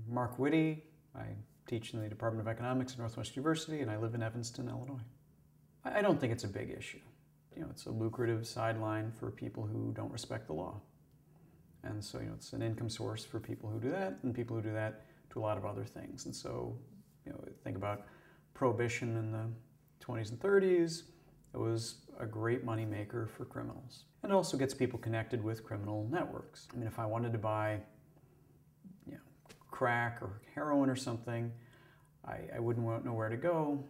Mark Witte. I teach in the Department of Economics at Northwestern University, and I live in Evanston, Illinois. I don't think it's a big issue. It's a lucrative sideline for people who don't respect the law. And so, it's an income source for people who do that, and people who do that do a lot of other things. And so, think about prohibition in the 20s and 30s. It was a great moneymaker for criminals. And it also gets people connected with criminal networks. I mean, if I wanted to buy, crack or heroin or something, I wouldn't know where to go.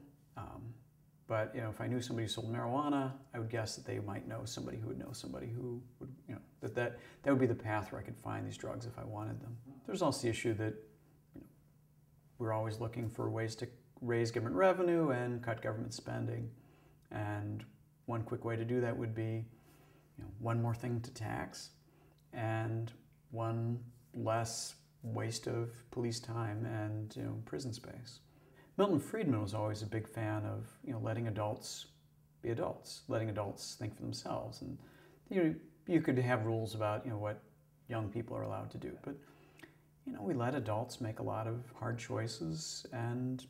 But if I knew somebody who sold marijuana, I would guess that they might know somebody who would know somebody who would, that would be the path where I could find these drugs if I wanted them. There's also the issue that we're always looking for ways to raise government revenue and cut government spending. And one quick way to do that would be, one more thing to tax and one less waste of police time and prison space. Milton Friedman was always a big fan of letting adults be adults, letting adults think for themselves, and you could have rules about what young people are allowed to do, but we let adults make a lot of hard choices, and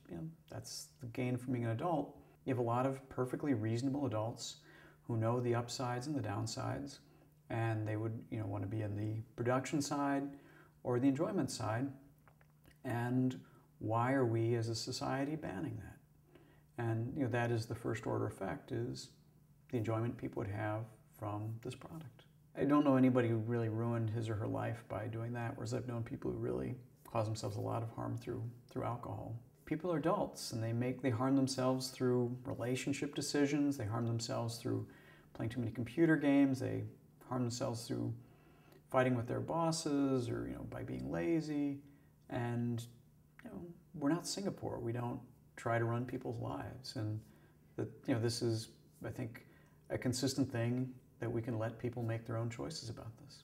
that's the gain from being an adult. You have a lot of perfectly reasonable adults who know the upsides and the downsides, and they would want to be in the production side or the enjoyment side. And why are we as a society banning that? And that is the first order effect, is the enjoyment people would have from this product. I don't know anybody who really ruined his or her life by doing that, whereas I've known people who really cause themselves a lot of harm through alcohol. People are adults, and they harm themselves through relationship decisions, they harm themselves through playing too many computer games, they harm themselves through fighting with their bosses, or by being lazy. And we're not Singapore. We don't try to run people's lives. And this is, I think, a consistent thing, that we can let people make their own choices about this.